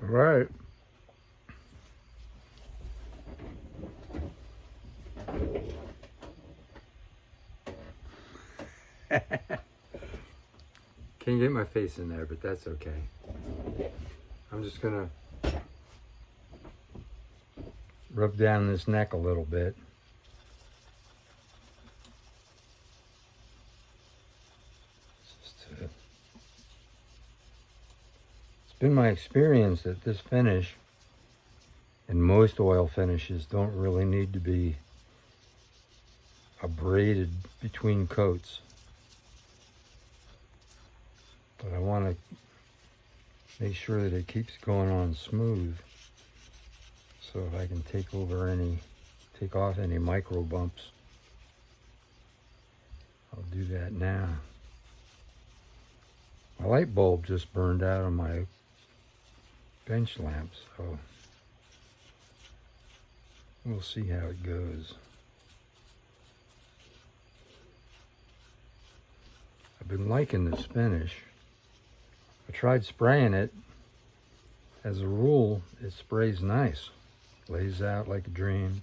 All right. Can't get my face in there, but that's okay. I'm just gonna rub down this neck a little bit. It's been my experience that this finish and most oil finishes don't really need to be abraded between coats. But I want to make sure that it keeps going on smooth. So if I can take off any micro bumps, I'll do that now. My light bulb just burned out on my bench lamp, so we'll see how it goes. I've been liking this finish. I tried spraying it. As a rule, it sprays nice. Lays out like a dream.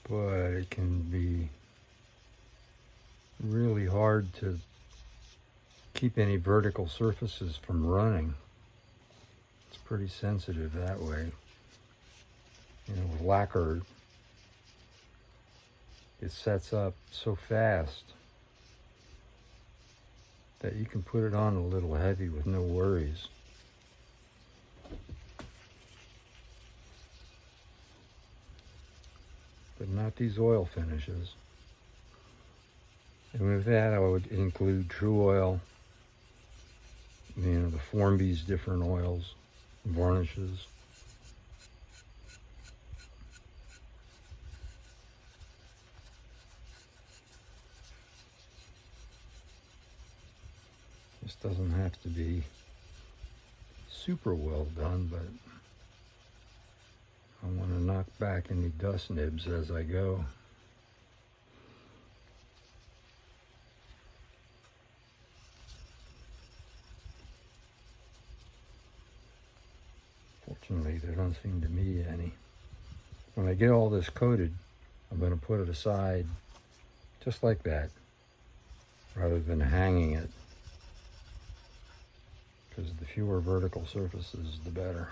But it can be really hard to keep any vertical surfaces from running. It's pretty sensitive that way. You know, with lacquer, it sets up so fast that you can put it on a little heavy with no worries. But not these oil finishes. And with that, I would include True Oil, you know, the Formby's different oils, varnishes. This doesn't have to be super well done, but I want to knock back any dust nibs as I go. Fortunately, there don't seem to be any. When I get all this coated, I'm going to put it aside just like that, rather than hanging it. Because the fewer vertical surfaces, the better.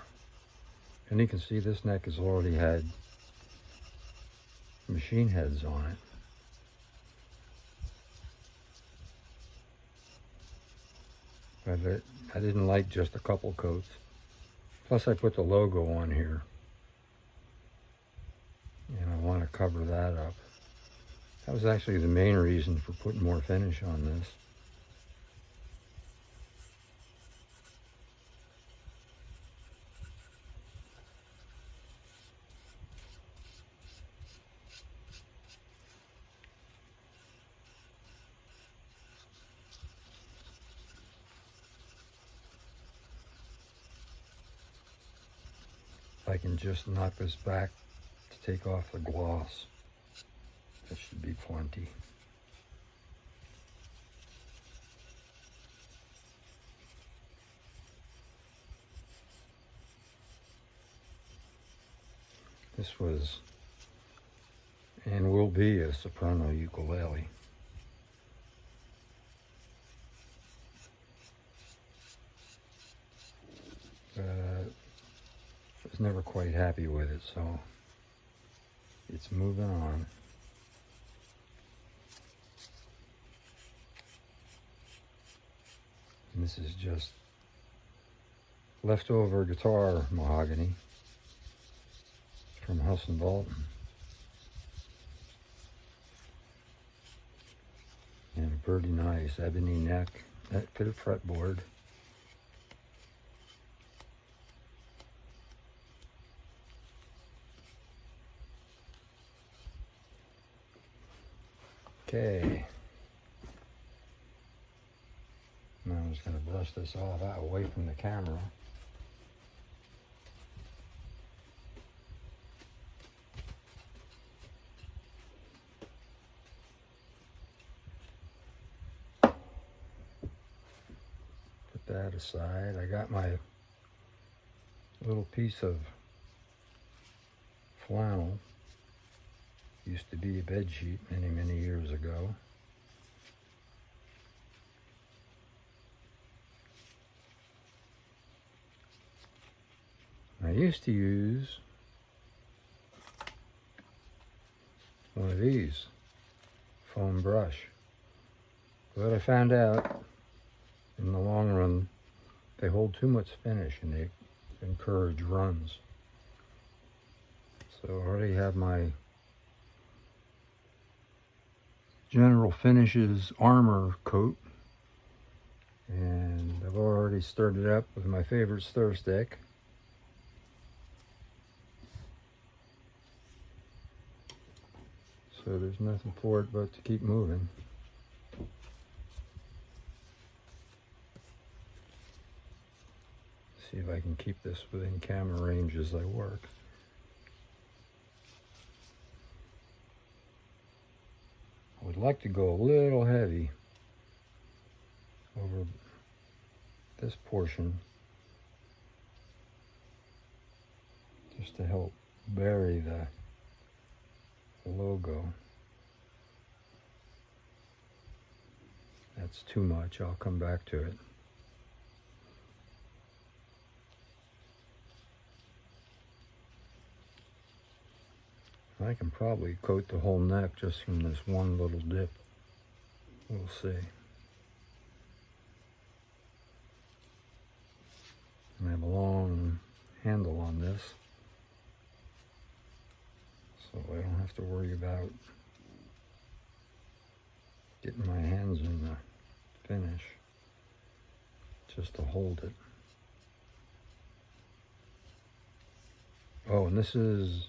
And you can see this neck has already had machine heads on it. But I didn't like just a couple coats. Plus I put the logo on here. And I want to cover that up. That was actually the main reason for putting more finish on this. I can just knock this back to take off the gloss. That should be plenty. This was and will be a soprano ukulele. I was never quite happy with it, so it's moving on. And this is just leftover guitar mahogany from Huss and Dalton. And a pretty nice ebony neck, that fitted fretboard. Okay. Now I'm just going to brush this off out away from the camera. Put that aside. I got my little piece of flannel. Used to be a bed sheet many years ago. I used to use one of these foam brush, but I found out in the long run they hold too much finish and they encourage runs. So I already have my General Finishes armor coat, and I've already started up with my favorite stir stick. So there's nothing for it but to keep moving. See if I can keep this within camera range as I work. I would like to go a little heavy over this portion just to help bury the logo. That's too much. I'll come back to it. I can probably coat the whole neck just from this one little dip. We'll see. I have a long handle on this, so I don't have to worry about getting my hands in the finish, just to hold it. Oh, and this is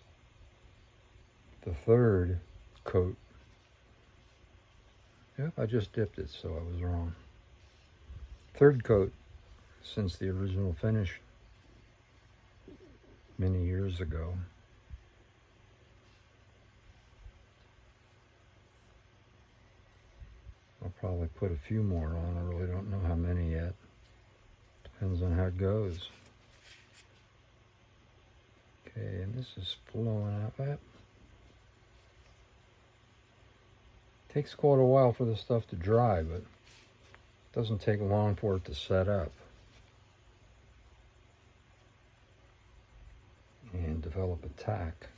the third coat. Yep, I just dipped it, so I was wrong. Third coat since the original finish many years ago. I'll probably put a few more on. I really don't know how many yet. Depends on how it goes. Okay, and this is flowing out. That takes quite a while for the stuff to dry, but it doesn't take long for it to set up and develop a tack.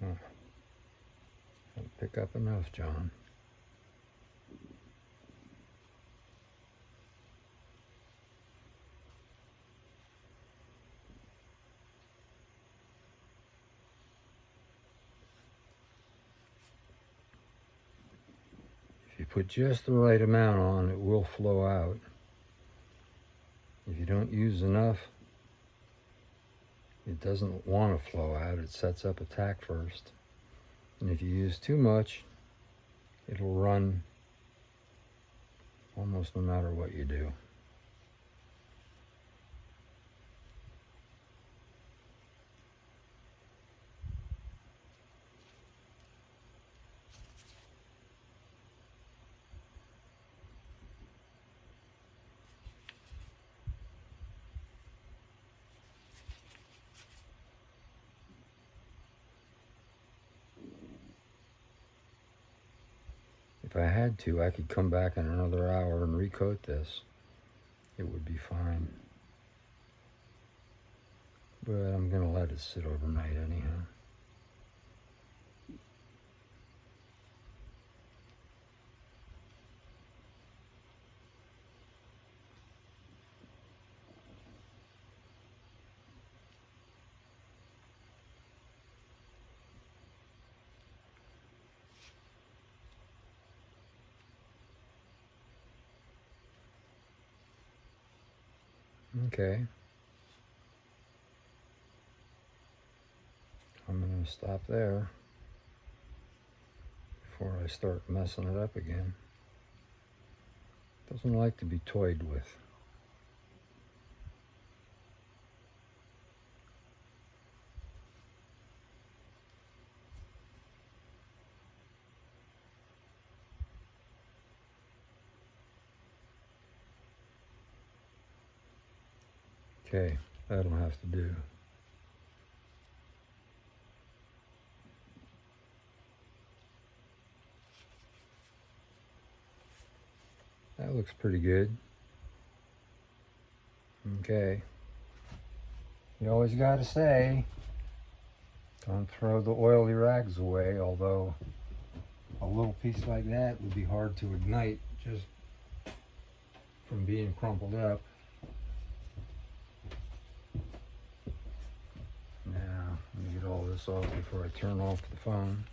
I'll pick up enough, John. If you put just the right amount on, it will flow out. If you don't use enough, it doesn't want to flow out. It sets up a tack first. And if you use too much, it'll run almost no matter what you do. If I had to, I could come back in another hour and recoat this. It would be fine. But I'm going to let it sit overnight anyhow. Okay. I'm going to stop there before I start messing it up again. Doesn't like to be toyed with. Okay, that'll have to do. That looks pretty good. Okay. You always gotta say, don't throw the oily rags away, although a little piece like that would be hard to ignite just from being crumpled up. Now, let me get all this off before I turn off the phone.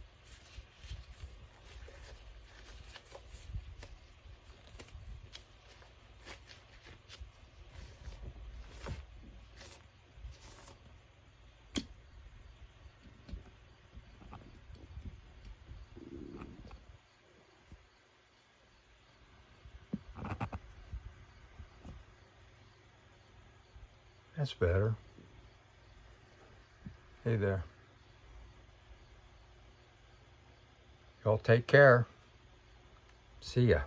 That's better. Hey there. Y'all take care. See ya.